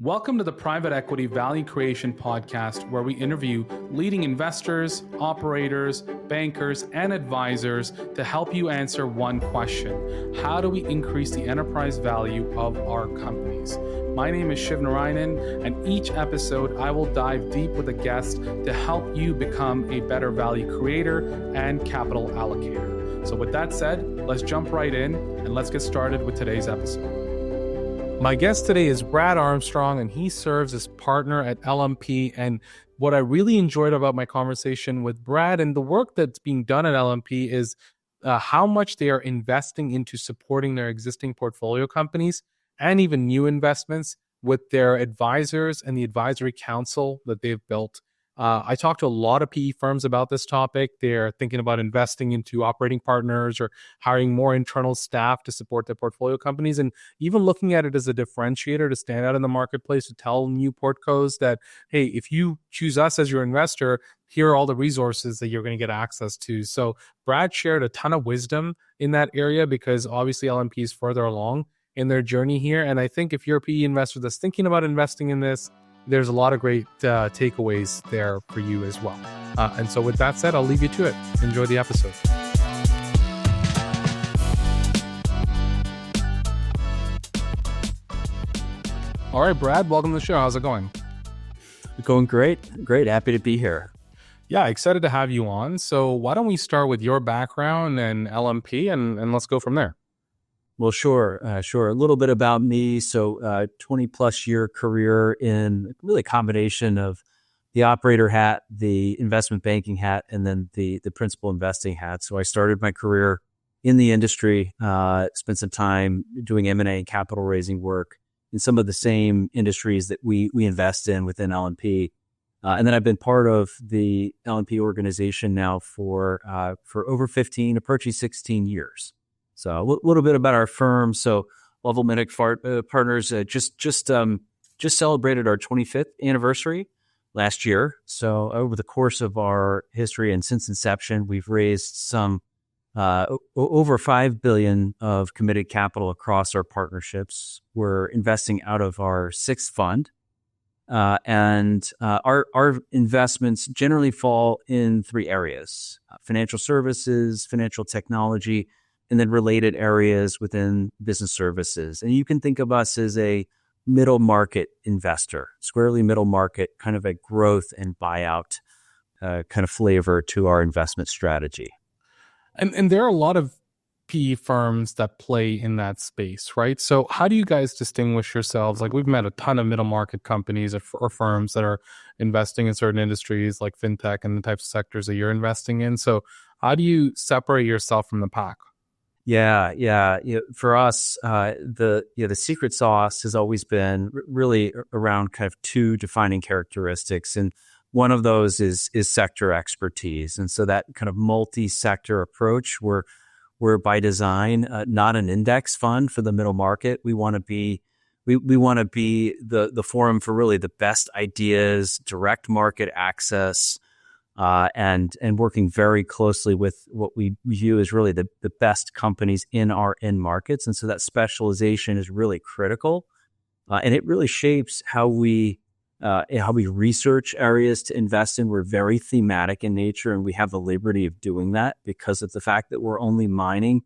Welcome to the Private Equity Value Creation Podcast, where we interview leading investors, operators, bankers, and advisors to help you answer one question: how do we increase the enterprise value of our companies? My name is Shiv and each episode I will dive deep with a guest to help you become a better value creator and capital allocator. So with that said, let's jump right in and let's get started with today's episode. My guest today is Brad Armstrong, and he serves as partner at LMP. And what I really enjoyed about my conversation with Brad and the work that's being done at LMP is how much they are investing into supporting their existing portfolio companies and even new investments with their advisors and the advisory council that they've built. I talked to a lot of PE firms about this topic. They're thinking about investing into operating partners or hiring more internal staff to support their portfolio companies, and even looking at it as a differentiator to stand out in the marketplace, to tell new Portcos that, hey, if you choose us as your investor, here are all the resources that you're going to get access to. So Brad shared a ton of wisdom in that area because obviously LMP is further along in their journey here. And I think if you're a PE investor that's thinking about investing in this, there's a lot of great takeaways there for you as well. And so with that said, I'll leave you to it. Enjoy the episode. All right, Brad, welcome to the show. How's it going? Going great. Great. Happy to be here. Yeah, excited to have you on. So why don't we start with your background and LMP and let's go from there. Well, sure. A little bit about me. So 20 plus year career in really a combination of the operator hat, the investment banking hat, and then the principal investing hat. So I started my career in the industry, spent some time doing M&A and capital raising work in some of the same industries that we invest in within LMP. And then I've been part of the LMP organization now for over 15, approaching 16 years. So a little bit about our firm. So Lovell Minnick Partners just celebrated our 25th anniversary last year. So over the course of our history and since inception, we've raised some over $5 billion of committed capital across our partnerships. We're investing out of our sixth fund. And our investments generally fall in three areas: financial services, financial technology, and then related areas within business services. And you can think of us as a middle market investor, squarely middle market, kind of a growth and buyout kind of flavor to our investment strategy. And there are a lot of PE firms that play in that space, right? So how do you guys distinguish yourselves? Like, we've met a ton of middle market companies or firms that are investing in certain industries like fintech and the types of sectors that you're investing in. So how do you separate yourself from the pack? Yeah. For us, the secret sauce has always been really around kind of two defining characteristics, and one of those is sector expertise. And so that kind of multi-sector approach, we're by design not an index fund for the middle market. We want to be the forum for really the best ideas, direct market access. And working very closely with what we view as really the best companies in our end markets. And so that specialization is really critical. And it really shapes how we research areas to invest in. We're very thematic in nature, and we have the liberty of doing that because of the fact that we're only mining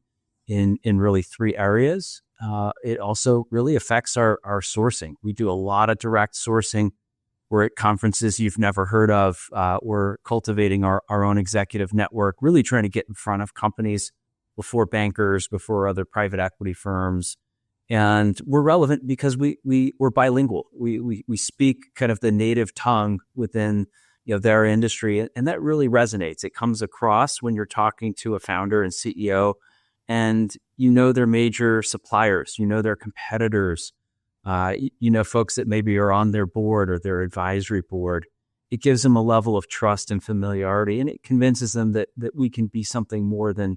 in really three areas. It also really affects our sourcing. We do a lot of direct sourcing. We're at conferences you've never heard of. We're cultivating our own executive network, really trying to get in front of companies before bankers, before other private equity firms. And we're relevant because we're bilingual. We speak kind of the native tongue within their industry, and that really resonates. It comes across when you're talking to a founder and CEO, and their major suppliers, their competitors. Folks that maybe are on their board or their advisory board. It gives them a level of trust and familiarity, and it convinces them that we can be something more than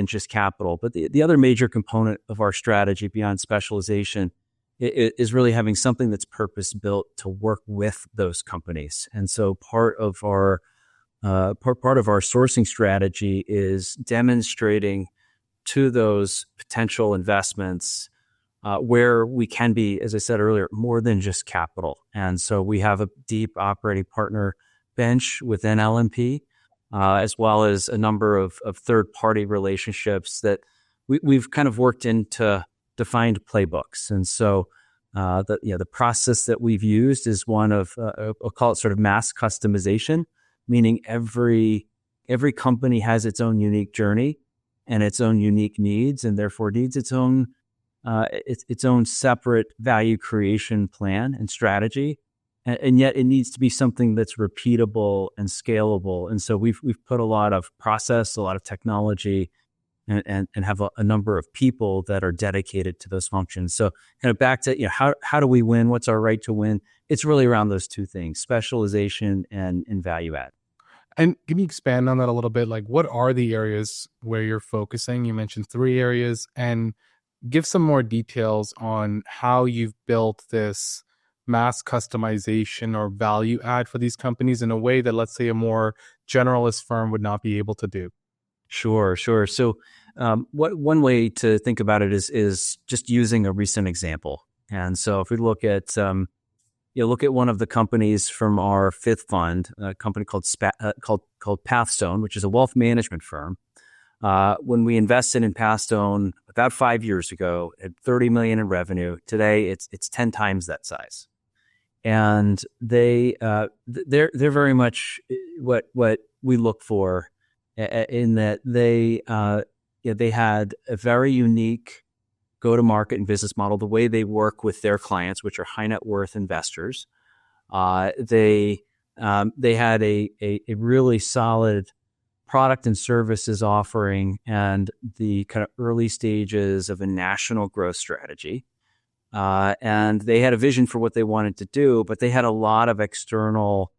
just capital. But the other major component of our strategy beyond specialization is really having something that's purpose-built to work with those companies. And so part of our sourcing strategy is demonstrating to those potential investments where we can be, as I said earlier, more than just capital. And so we have a deep operating partner bench within LMP, as well as a number of third-party relationships that we've kind of worked into defined playbooks. And so the process that we've used is one of, I'll call it sort of mass customization, meaning every company has its own unique journey and its own unique needs, and therefore needs its own separate value creation plan and strategy. And yet it needs to be something that's repeatable and scalable. And so we've put a lot of process, a lot of technology, and have a number of people that are dedicated to those functions. So kind of back to, how do we win? What's our right to win? It's really around those two things, specialization and value add. And can you expand on that a little bit? Like, what are the areas where you're focusing? You mentioned 3 areas, and give some more details on how you've built this mass customization or value add for these companies in a way that, let's say, a more generalist firm would not be able to do. Sure. So one way to think about it is just using a recent example. And so if we look at one of the companies from our 5th fund, a company called Pathstone, which is a wealth management firm. When we invested in Pathstone about 5 years ago at $30 million in revenue, today it's 10 times that size. And they're very much what we look for, in that they had a very unique go-to-market and business model. The way they work with their clients, which are high net worth investors, they had a really solid product and services offering and the kind of early stages of a national growth strategy. And they had a vision for what they wanted to do, but they had a lot of external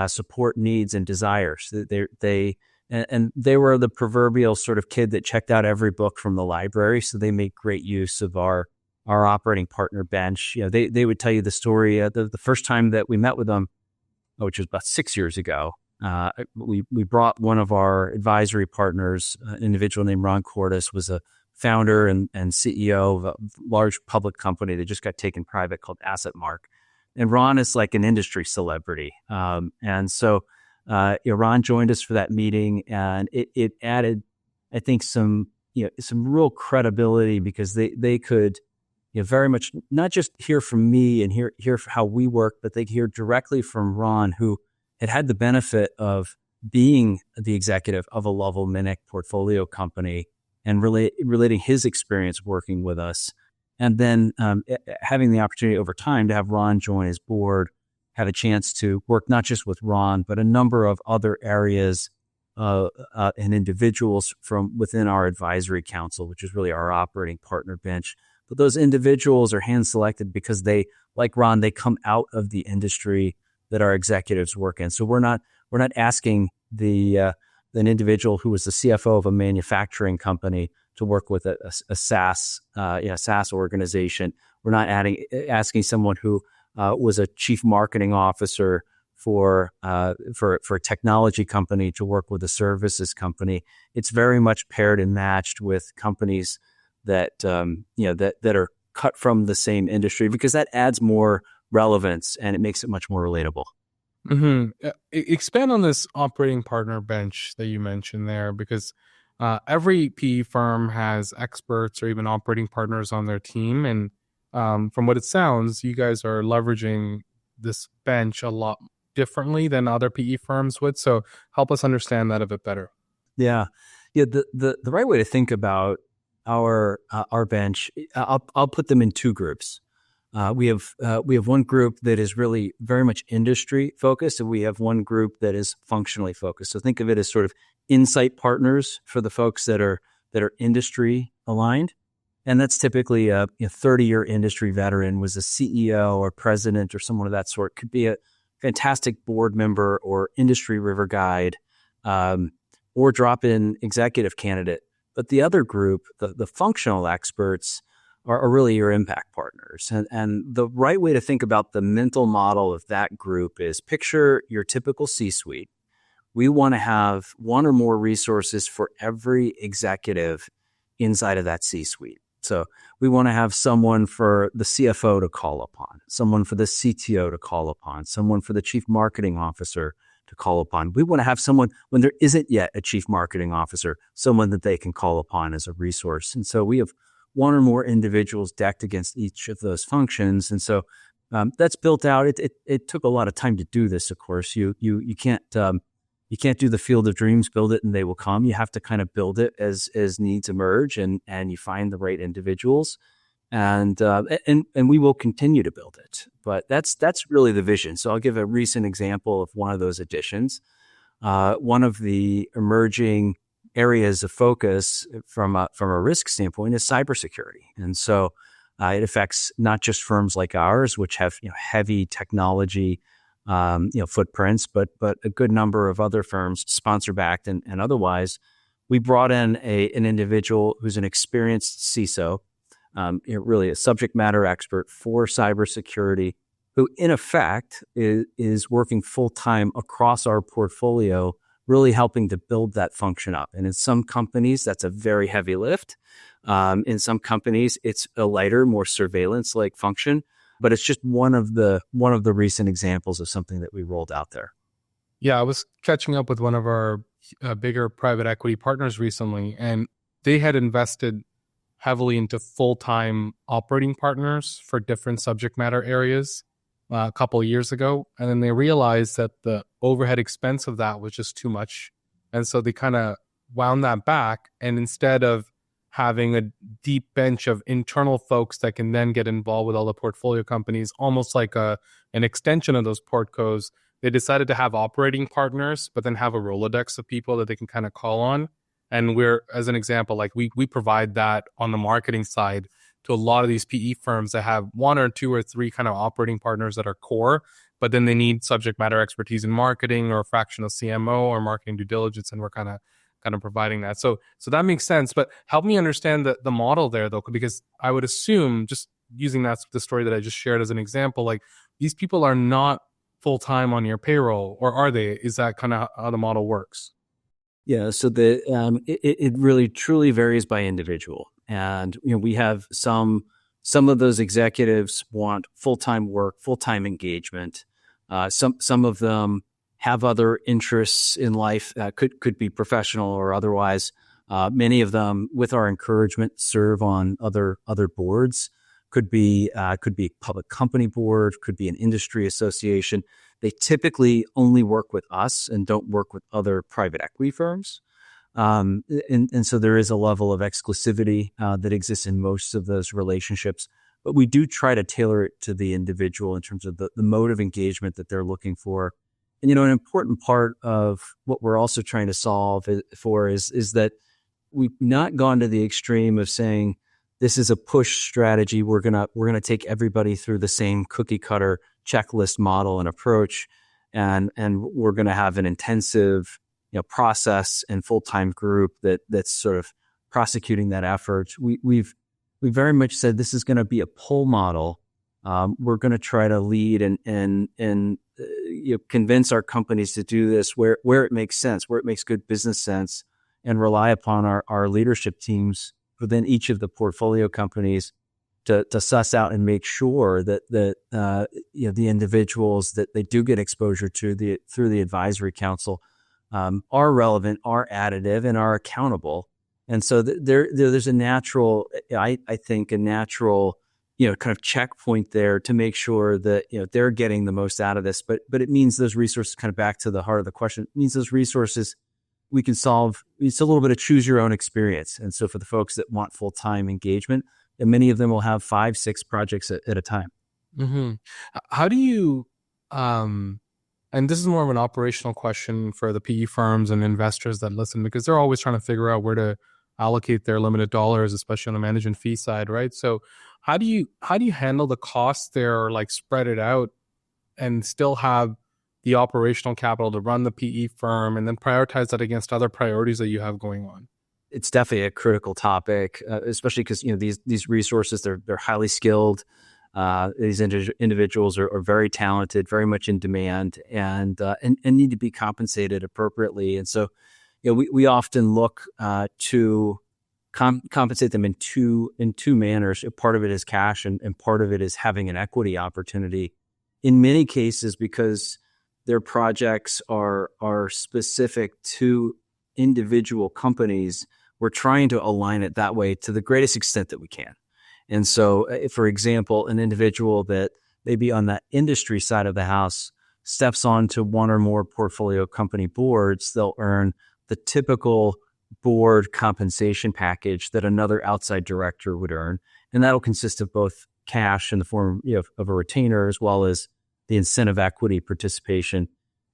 support needs and desires. They were the proverbial sort of kid that checked out every book from the library, so they made great use of our operating partner bench. They would tell you the story. The first time that we met with them, which was about 6 years ago, we brought one of our advisory partners, an individual named Ron Cordes, was a founder and CEO of a large public company that just got taken private called AssetMark. And Ron is like an industry celebrity. And so Ron joined us for that meeting, and it added, I think, some real credibility, because they could very much not just hear from me and hear how we work, but they could hear directly from Ron, who had the benefit of being the executive of a Lovell Minnick portfolio company and relating his experience working with us. And then having the opportunity over time to have Ron join his board, have a chance to work not just with Ron, but a number of other areas and individuals from within our advisory council, which is really our operating partner bench. But those individuals are hand-selected because they, like Ron, they come out of the industry that our executives work in. So we're not asking an individual who was the CFO of a manufacturing company to work with a SaaS organization. We're not asking someone who was a chief marketing officer for a technology company to work with a services company. It's very much paired and matched with companies that are cut from the same industry, because that adds more relevance and it makes it much more relatable. Mm-hmm. Expand on this operating partner bench that you mentioned there, because every PE firm has experts or even operating partners on their team. And from what it sounds, you guys are leveraging this bench a lot differently than other PE firms would. So help us understand that a bit better. Yeah. The right way to think about our bench, I'll put them in 2 groups. We have one group that is really very much industry focused, and we have one group that is functionally focused. So think of it as sort of insight partners for the folks that are industry aligned. And that's typically a 30-year industry veteran, was a CEO or president or someone of that sort. Could be a fantastic board member or industry river guide, or drop-in executive candidate. But the other group, the functional experts, are really your impact partners. And the right way to think about the mental model of that group is picture your typical C-suite. We want to have one or more resources for every executive inside of that C-suite. So we want to have someone for the CFO to call upon, someone for the CTO to call upon, someone for the chief marketing officer to call upon. We want to have someone when there isn't yet a chief marketing officer, someone that they can call upon as a resource. And so we have one or more individuals decked against each of those functions. And so that's built out. It took a lot of time to do this. Of course, you can't do the field of dreams, build it and they will come. You have to kind of build it as needs emerge, and you find the right individuals, and we will continue to build it. But that's really the vision. So I'll give a recent example of one of those additions. One of the emerging areas of focus from a risk standpoint is cybersecurity, and so it affects not just firms like ours, which have heavy technology footprints, but a good number of other firms, sponsor backed and otherwise. We brought in an individual who's an experienced CISO, really a subject matter expert for cybersecurity, who in effect is working full time across our portfolio, really helping to build that function up. And in some companies, that's a very heavy lift. In some companies, it's a lighter, more surveillance-like function. But it's just one of the recent examples of something that we rolled out there. Yeah, I was catching up with one of our bigger private equity partners recently, and they had invested heavily into full-time operating partners for different subject matter areas a couple of years ago. And then they realized that the overhead expense of that was just too much. And so they kind of wound that back. And instead of having a deep bench of internal folks that can then get involved with all the portfolio companies, almost like an extension of those Portcos, they decided to have operating partners, but then have a Rolodex of people that they can kind of call on. And we're, as an example, like we provide that on the marketing side to a lot of these PE firms that have one or two or three kind of operating partners that are core, but then they need subject matter expertise in marketing or a fractional CMO or marketing due diligence, and we're kind of providing that. So that makes sense. But help me understand the model there, though, because I would assume, just using the story that I just shared as an example, like these people are not full time on your payroll, or are they? Is that kind of how the model works? Yeah. So it really truly varies by individual, and we have some of those executives want full time work, full time engagement. Some of them have other interests in life, could be professional or otherwise. Many of them, with our encouragement, serve on other boards. Could be public company board, could be an industry association. They typically only work with us and don't work with other private equity firms. And so there is a level of exclusivity that exists in most of those relationships. But we do try to tailor it to the individual in terms of the mode of engagement that they're looking for. And, an important part of what we're also trying to solve for is that we've not gone to the extreme of saying, this is a push strategy. We're gonna take everybody through the same cookie cutter checklist model and approach, and we're gonna have an intensive process and full time group that's sort of prosecuting that effort. We very much said this is going to be a pull model. We're going to try to lead and convince our companies to do this where it makes sense, where it makes good business sense, and rely upon our leadership teams within each of the portfolio companies to suss out and make sure that the individuals that they do get exposure to through the advisory council are relevant, are additive, and are accountable. And so there's a natural, I think, a natural kind of checkpoint there to make sure that they're getting the most out of this. But it means those resources, kind of back to the heart of the question, it means those resources we can solve. It's a little bit of choose your own experience. And so for the folks that want full-time engagement, and many of them will have 5-6 projects at a time. Mm-hmm. How do you, and this is more of an operational question for the PE firms and investors that listen, because they're always trying to figure out where to allocate their limited dollars, especially on the management fee side, right? So how do you handle the costs there, or like spread it out and still have the operational capital to run the PE firm and then prioritize that against other priorities that you have going on? It's definitely a critical topic, especially because these resources, they're highly skilled. These individuals are very talented, very much in demand, and need to be compensated appropriately. And so, we often look to compensate them in two manners. Part of it is cash, and part of it is having an equity opportunity. In many cases, because their projects are specific to individual companies, we're trying to align it that way to the greatest extent that we can. And so, for example, an individual that maybe on the industry side of the house steps onto one or more portfolio company boards, they'll earn the typical board compensation package that another outside director would earn. And that'll consist of both cash in the form of a retainer, as well as the incentive equity participation.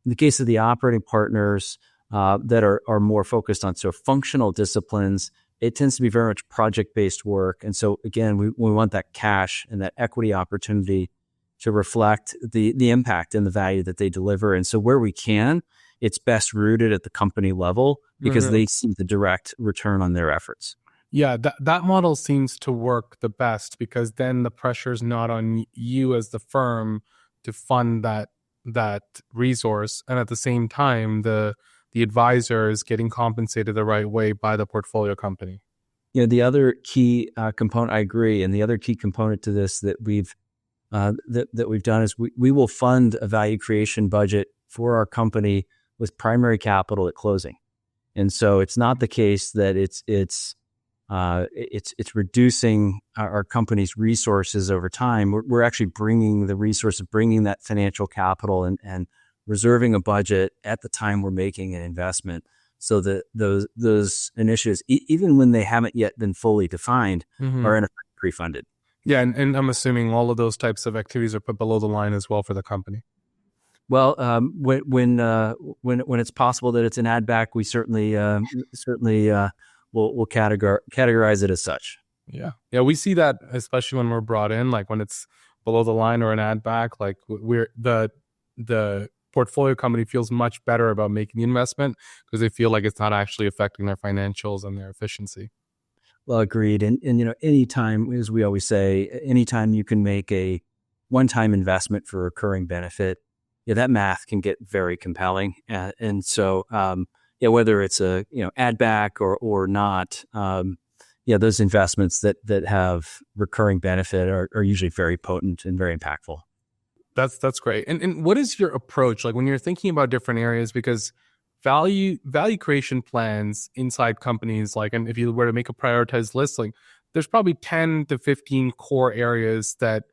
In the case of the operating partners that are more focused on sort of functional disciplines, it tends to be very much project-based work. And so again, we want that cash and that equity opportunity to reflect the impact and the value that they deliver. And so where we can, it's best rooted at the company level because they see the direct return on their efforts. Yeah, that model seems to work the best because then the pressure is not on you as the firm to fund that resource, and at the same time, the advisor is getting compensated the right way by the portfolio company. The other key component, I agree, and the other key component to this that we've done is we will fund a value creation budget for our company with primary capital at closing, and so it's not the case that it's reducing our company's resources over time. We're actually bringing the resource of bringing that financial capital and reserving a budget at the time we're making an investment, so that those initiatives, even when they haven't yet been fully defined, are in effect pre-funded. Yeah, and I'm assuming all of those types of activities are put below the line as well for the company. Well, when it's possible that it's an add back, we certainly we'll categorize it as such. Yeah, we see that especially when we're brought in, like when it's below the line or an add back. Like we're the portfolio company feels much better about making the investment because they feel like it's not actually affecting their financials and their efficiency. Well, agreed. And anytime, as we always say, anytime you can make a one-time investment for recurring benefit, that math can get very compelling. And so, whether it's a add back or not, those investments that have recurring benefit are usually very potent and very impactful. That's great. And what is your approach like when you're thinking about different areas? Because value creation plans inside companies, like, and if you were to make a prioritized list, like there's probably 10 to 15 core areas that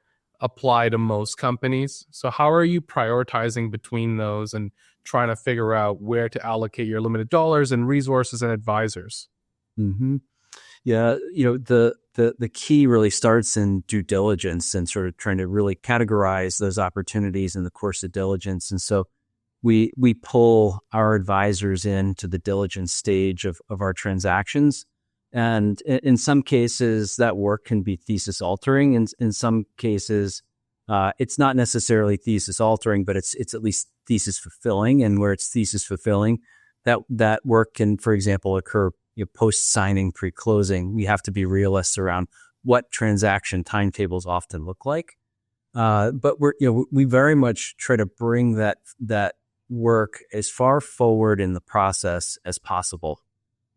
apply to most companies. So how are you prioritizing between those and trying to figure out where to allocate your limited dollars and resources and advisors? Mm-hmm. Yeah, the key really starts in due diligence and sort of trying to really categorize those opportunities in the course of diligence. And so we pull our advisors into the diligence stage of our transactions. And in some cases, that work can be thesis altering. And in some cases, it's not necessarily thesis altering, but it's at least thesis fulfilling. And where it's thesis fulfilling, that work can, for example, occur post signing, pre closing. We have to be realists around what transaction timetables often look like. But we very much try to bring that work as far forward in the process as possible.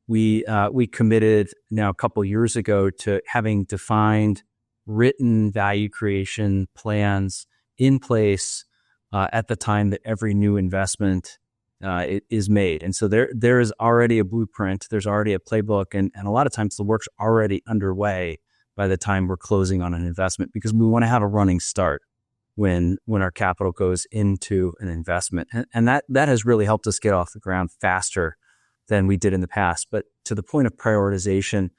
We committed now a couple years ago to having defined written value creation plans in place at the time that every new investment is made. And so there is already a blueprint, there's already a playbook, and a lot of times the work's already underway by the time we're closing on an investment, because we want to have a running start when our capital goes into an investment. And that has really helped us get off the ground faster than we did in the past. But to the point of prioritization,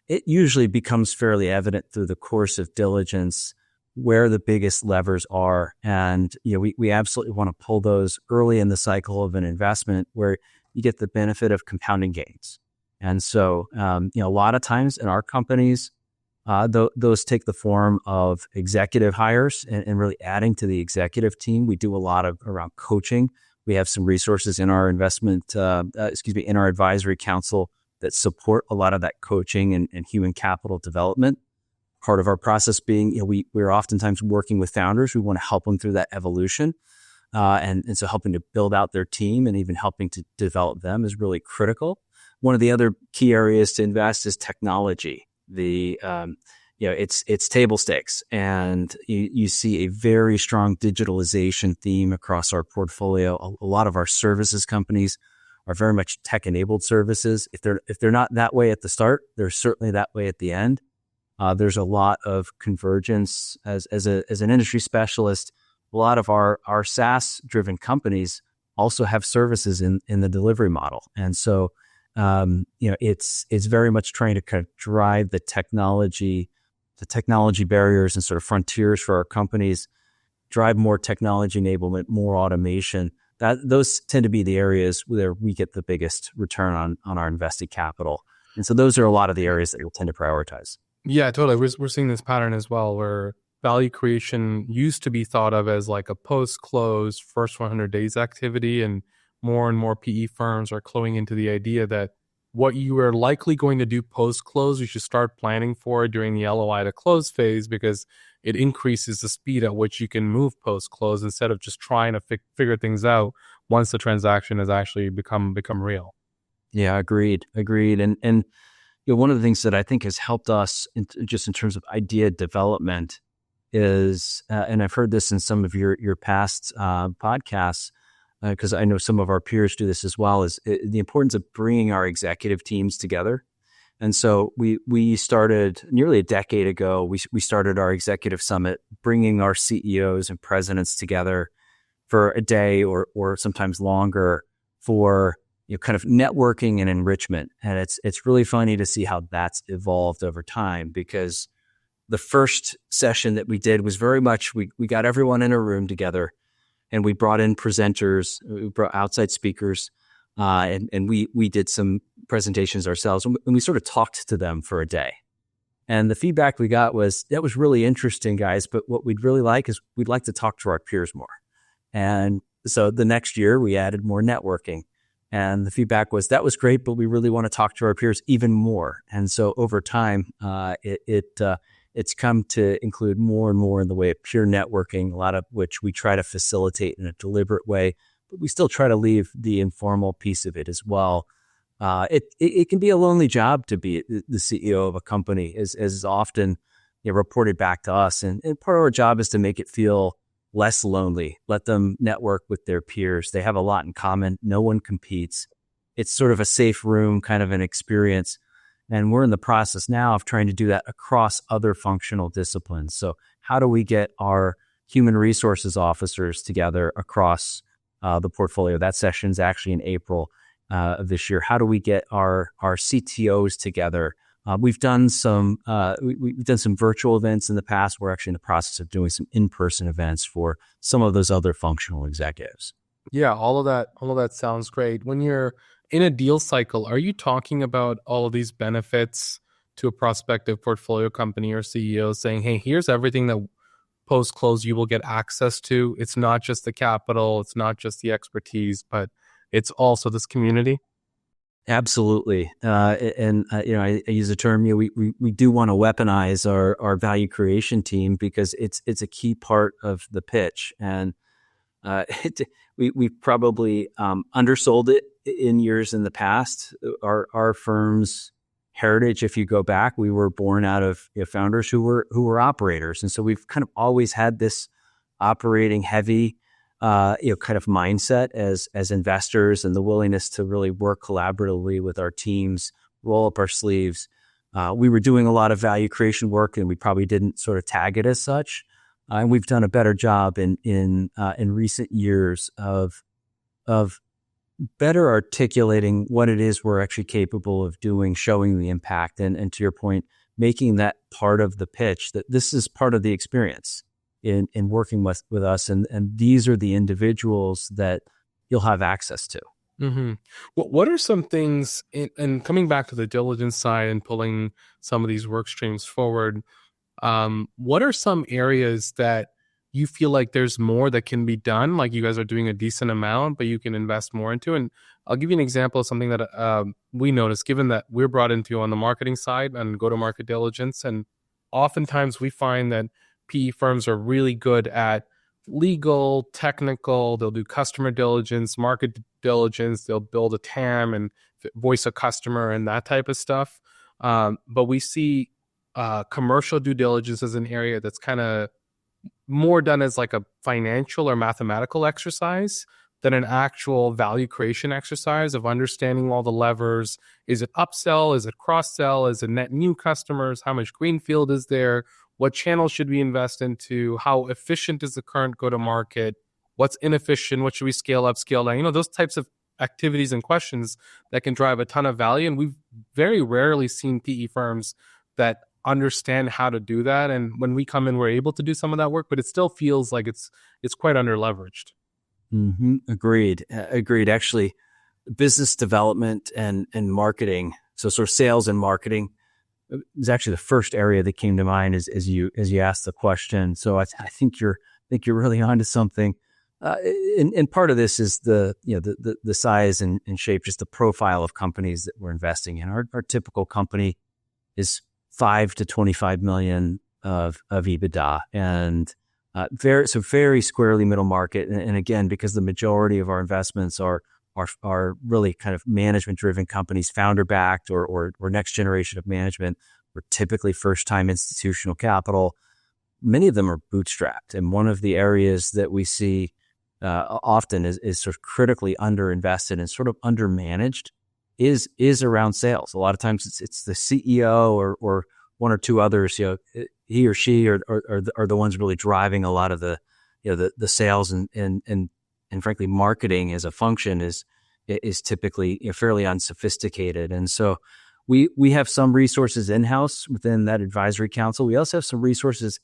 it usually becomes fairly evident through the course of diligence where the biggest levers are. And we absolutely want to pull those early in the cycle of an investment where you get the benefit of compounding gains. And so a lot of times in our companies, those take the form of executive hires and really adding to the executive team. We do a lot around coaching. We have some resources in our in our advisory council that support a lot of that coaching and human capital development. Part of our process being, we're oftentimes working with founders. We want to help them through that evolution. And so helping to build out their team and even helping to develop them is really critical. one of the other key areas to invest is technology. It's table stakes, and you see a very strong digitalization theme across our portfolio. A lot of our services companies are very much tech-enabled services. If they're not that way at the start, they're certainly that way at the end. There's a lot of convergence as an industry specialist. A lot of our SaaS-driven companies also have services in the delivery model, and so it's very much trying to kind of drive the technology barriers and sort of frontiers for our companies, drive more technology enablement, more automation. Those tend to be the areas where we get the biggest return on our invested capital. And so those are a lot of the areas that we'll tend to prioritize. Yeah, totally. We're seeing this pattern as well, where value creation used to be thought of as like a post-close, first 100 days activity, and more PE firms are cluing into the idea that what you are likely going to do post-close, you should start planning for during the LOI to close phase, because it increases the speed at which you can move post-close instead of just trying to figure things out once the transaction has actually become real. Yeah, agreed. And one of the things that I think has helped us in terms of idea development is, and I've heard this in some of your past podcasts, because I know some of our peers do this as well, is the importance of bringing our executive teams together. And so we started nearly a decade ago. We started our executive summit, bringing our CEOs and presidents together for a day or sometimes longer for kind of networking and enrichment. And it's really funny to see how that's evolved over time, because the first session that we did was very much we got everyone in a room together, and we brought in presenters, we brought outside speakers, and we did some presentations ourselves, and we sort of talked to them for a day. And the feedback we got was, that was really interesting, guys, but what we'd really like is we'd like to talk to our peers more. And so the next year we added more networking, and the feedback was, that was great, but we really want to talk to our peers even more. And so over time, it's come to include more and more in the way of peer networking, a lot of which we try to facilitate in a deliberate way, but we still try to leave the informal piece of it as well. It can be a lonely job to be the CEO of a company, as often reported back to us. And part of our job is to make it feel less lonely. Let them network with their peers. They have a lot in common. No one competes. It's sort of a safe room kind of an experience. And we're in the process now of trying to do that across other functional disciplines. So how do we get our human resources officers together across the portfolio? That session's actually in April of this year. How do we get our CTOs together? We've done some virtual events in the past. We're actually in the process of doing some in-person events for some of those other functional executives. Yeah, all of that sounds great. When you're in a deal cycle, are you talking about all of these benefits to a prospective portfolio company or CEO, saying, hey, here's everything that post-close you will get access to? It's not just the capital, it's not just the expertise, but it's also this community? Absolutely. I use the term, we do want to weaponize our value creation team, because it's a key part of the pitch. And we've probably undersold it in years in the past. Our firm's heritage, if you go back, we were born out of founders who were operators. And so we've kind of always had this operating heavy kind of mindset as investors, and the willingness to really work collaboratively with our teams, roll up our sleeves. We were doing a lot of value creation work, and we probably didn't sort of tag it as such. And we've done a better job in recent years of better articulating what it is we're actually capable of doing, showing the impact, and to your point, making that part of the pitch, that this is part of the experience in working with us, and these are the individuals that you'll have access to. Mm-hmm. What are some things, and coming back to the diligence side and pulling some of these work streams forward, what are some areas that you feel like there's more that can be done, like you guys are doing a decent amount, but you can invest more into? And I'll give you an example of something that we noticed, given that we're brought into on the marketing side and go-to-market diligence. And oftentimes we find that PE firms are really good at legal, technical, they'll do customer diligence, market diligence, they'll build a TAM and voice of customer and that type of stuff. But we see commercial due diligence as an area that's kind of more done as like a financial or mathematical exercise than an actual value creation exercise of understanding all the levers. Is it upsell? Is it cross-sell? Is it net new customers? How much greenfield is there? What channels should we invest into? How efficient is the current go-to-market? What's inefficient? What should we scale up, scale down? Those types of activities and questions that can drive a ton of value. And we've very rarely seen PE firms that understand how to do that. And when we come in, we're able to do some of that work, but it still feels like it's quite under leveraged. Mm-hmm. Agreed. Actually, business development and marketing, so sort of sales and marketing, is actually the first area that came to mind as you asked the question. So I think you're really onto something. And part of this is the size and shape, just the profile of companies that we're investing in. Our typical company is 5 to 25 million of EBITDA, and very squarely middle market. And again, because the majority of our investments are really kind of management driven companies, founder backed or next generation of management. We're typically first time institutional capital. Many of them are bootstrapped, and one of the areas that we see often is sort of critically underinvested and sort of undermanaged is around sales. A lot of times it's the CEO or one or two others. He or she are the ones really driving a lot of the sales and frankly marketing as a function is typically fairly unsophisticated. And so we have some resources in house within that advisory council. We also have some resources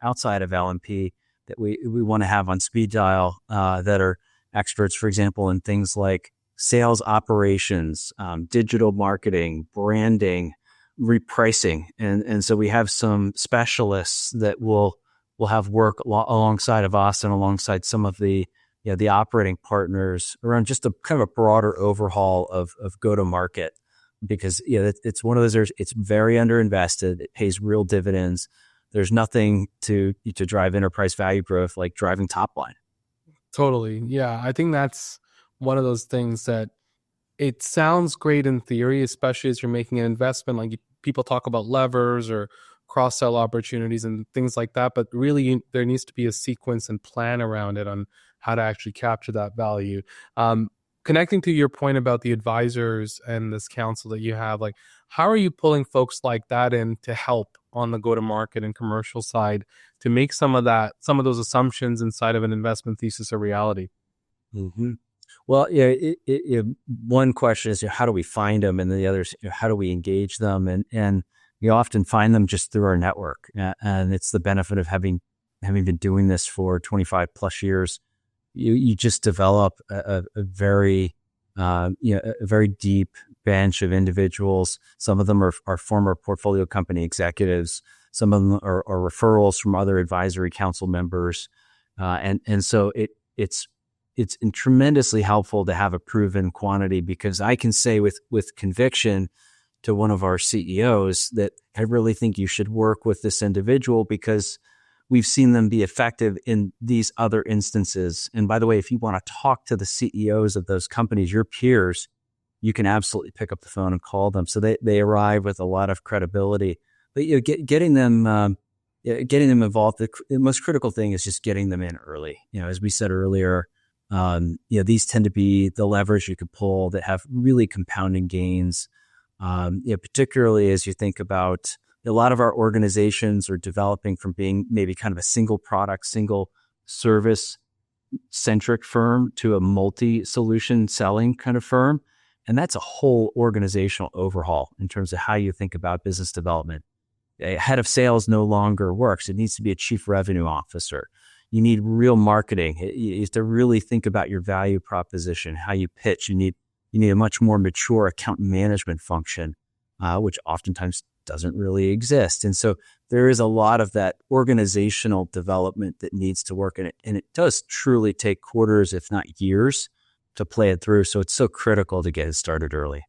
outside of LMP that we want to have on speed dial that are experts, for example, in things like sales operations, digital marketing, branding, repricing. And so we have some specialists that will have work alongside of us and alongside some of the operating partners around just a kind of a broader overhaul of go-to-market, because it's one of those, it's very underinvested. It pays real dividends. There's nothing to drive enterprise value growth like driving top line. Totally. Yeah. I think that's one of those things that it sounds great in theory, especially as you're making an investment. Like people talk about levers or cross-sell opportunities and things like that, but really there needs to be a sequence and plan around it on how to actually capture that value. Connecting to your point about the advisors and this council that you have, like how are you pulling folks like that in to help on the go-to-market and commercial side to make some of those assumptions inside of an investment thesis a reality? Mm-hmm. Well, one question is how do we find them, and the other is how do we engage them, and you often find them just through our network, and it's the benefit of having been doing this for 25 plus years. You just develop a very deep bench of individuals. Some of them are former portfolio company executives. Some of them are referrals from other advisory council members, and so it's tremendously helpful to have a proven quantity, because I can say with conviction to one of our CEOs that I really think you should work with this individual because we've seen them be effective in these other instances. And by the way, if you want to talk to the CEOs of those companies, your peers, you can absolutely pick up the phone and call them. So they arrive with a lot of credibility. But getting them involved, the most critical thing is just getting them in early. As we said earlier, these tend to be the levers you could pull that have really compounding gains. Particularly as you think about a lot of our organizations are developing from being maybe kind of a single product, single service centric firm to a multi-solution selling kind of firm. And that's a whole organizational overhaul in terms of how you think about business development. A head of sales no longer works. It needs to be a chief revenue officer. You need real marketing. You have to really think about your value proposition, how you pitch. You need a much more mature account management function, which oftentimes doesn't really exist. And so there is a lot of that organizational development that needs to work in it. And it does truly take quarters, if not years, to play it through. So it's so critical to get it started early.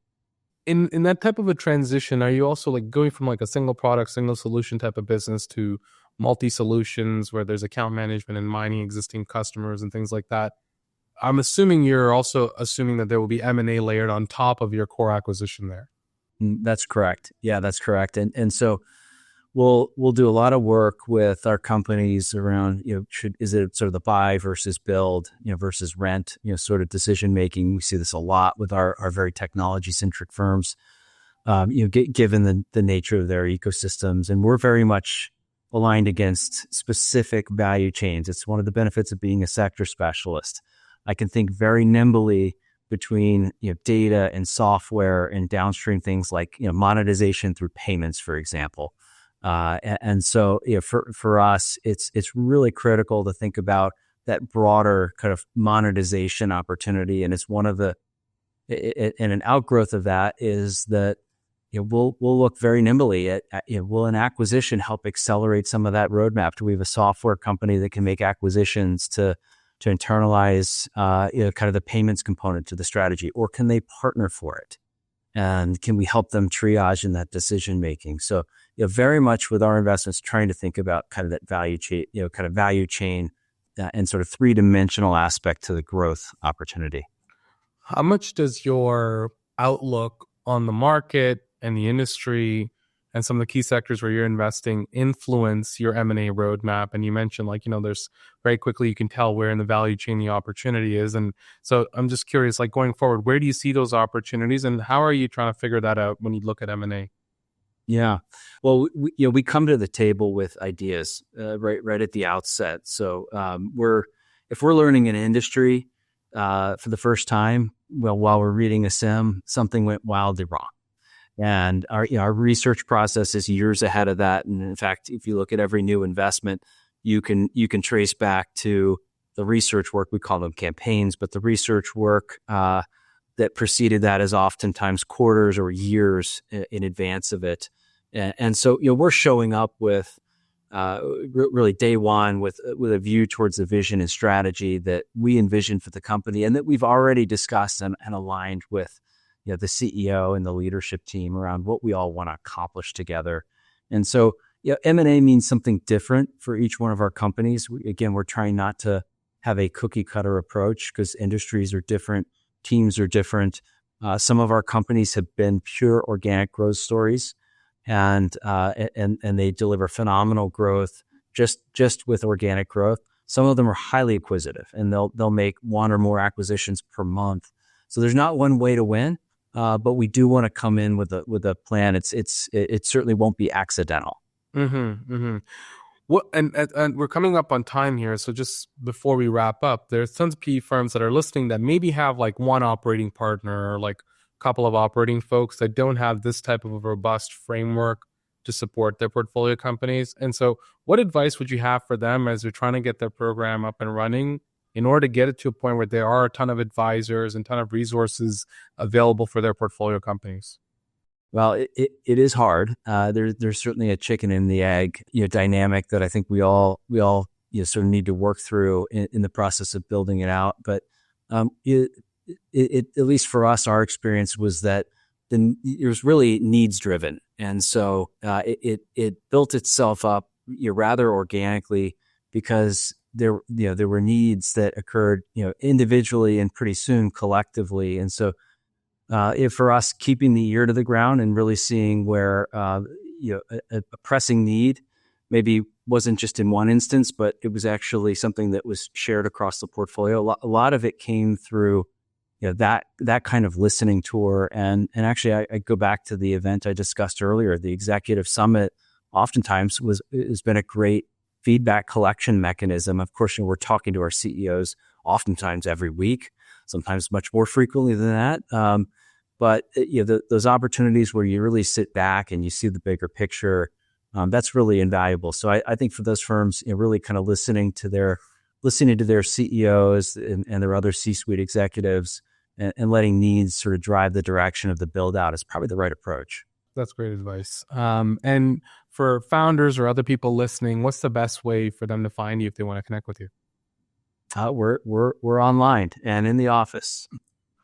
In that type of a transition, are you also like going from like a single product, single solution type of business to multi-solutions where there's account management and mining existing customers and things like that? I'm assuming you're also assuming that there will be M&A layered on top of your core acquisition there. That's correct. Yeah, that's correct. And so we'll do a lot of work with our companies around, is it sort of the buy versus build, versus rent, sort of decision making. We see this a lot with our very technology centric firms, given the nature of their ecosystems, and we're very much aligned against specific value chains. It's one of the benefits of being a sector specialist. I can think very nimbly between data and software and downstream things like monetization through payments, for example. And so for us, it's really critical to think about that broader kind of monetization opportunity. And it's one of and an outgrowth of that is that we'll look very nimbly at will an acquisition help accelerate some of that roadmap? Do we have a software company that can make acquisitions to internalize kind of the payments component to the strategy, or can they partner for it? And can we help them triage in that decision making? So very much with our investments, trying to think about kind of that value chain, and sort of three-dimensional aspect to the growth opportunity. How much does your outlook on the market and the industry and some of the key sectors where you're investing influence your M&A roadmap? And you mentioned there's very quickly you can tell where in the value chain the opportunity is. And so I'm just curious, going forward, where do you see those opportunities and how are you trying to figure that out when you look at M&A? Yeah, well, we come to the table with ideas right at the outset. So if we're learning an industry for the first time, while we're reading a sim, something went wildly wrong. And our research process is years ahead of that. And in fact, if you look at every new investment, you can trace back to the research work. We call them campaigns, but the research work that preceded that is oftentimes quarters or years in advance of it. And so we're showing up with really day one with a view towards the vision and strategy that we envision for the company and that we've already discussed and aligned with the CEO and the leadership team around what we all want to accomplish together. And so M&A means something different for each one of our companies. We're trying not to have a cookie cutter approach because industries are different, teams are different. Some of our companies have been pure organic growth stories, and they deliver phenomenal growth just with organic growth. Some of them are highly acquisitive, and they'll make one or more acquisitions per month. So there's not one way to win, but we do want to come in with a plan. It certainly won't be accidental. Mm-hmm, mm-hmm. What and we're coming up on time here, so just before we wrap up, there's tons of PE firms that are listening that maybe have one operating partner or a couple of operating folks that don't have this type of a robust framework to support their portfolio companies. And so what advice would you have for them as they're trying to get their program up and running in order to get it to a point where there are a ton of advisors and a ton of resources available for their portfolio companies? Well, it is hard. There's certainly a chicken and the egg dynamic that I think we all sort of need to work through in the process of building it out. But it at least for us, our experience was that it was really needs driven, and so it built itself up rather organically because there were needs that occurred individually and pretty soon collectively, and so. For us, keeping the ear to the ground and really seeing where a pressing need maybe wasn't just in one instance, but it was actually something that was shared across the portfolio. A lot of it came through that kind of listening tour. And actually, I go back to the event I discussed earlier. The executive summit oftentimes has been a great feedback collection mechanism. Of course, we're talking to our CEOs oftentimes every week, sometimes much more frequently than that. But those opportunities where you really sit back and you see the bigger picture, that's really invaluable. So I think for those firms, really kind of listening to their CEOs and their other C-suite executives and letting needs sort of drive the direction of the build out is probably the right approach. That's great advice. And for founders or other people listening, what's the best way for them to find you if they want to connect with you? We're online and in the office.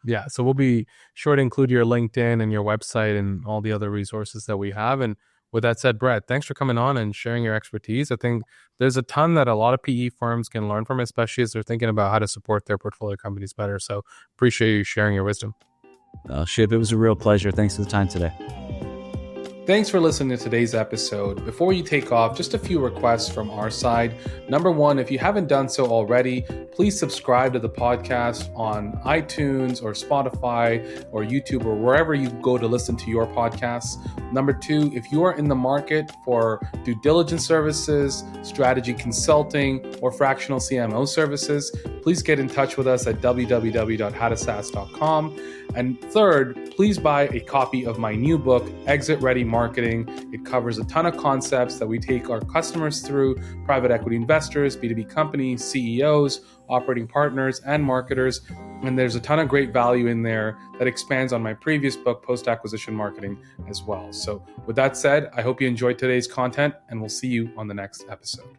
Yeah, so we'll be sure to include your LinkedIn and your website and all the other resources that we have. And With that said, Brad, thanks for coming on and sharing your expertise. I think there's a ton that a lot of PE firms can learn from, especially as they're thinking about how to support their portfolio companies better. So appreciate you sharing your wisdom. Shiv, it was a real pleasure. Thanks for the time today. Thanks for listening to today's episode. Before you take off, just a few requests from our side. Number one, if you haven't done so already, please subscribe to the podcast on iTunes or Spotify or YouTube or wherever you go to listen to your podcasts. Number two, if you are in the market for due diligence services, strategy consulting, or fractional CMO services, please get in touch with us at www.howtosas.com. And third, please buy a copy of my new book, Exit Ready Marketing. It covers a ton of concepts that we take our customers through, private equity investors, B2B companies, CEOs, operating partners, and marketers. And there's a ton of great value in there that expands on my previous book, Post-Acquisition Marketing, as well. So with that said, I hope you enjoyed today's content, and we'll see you on the next episode.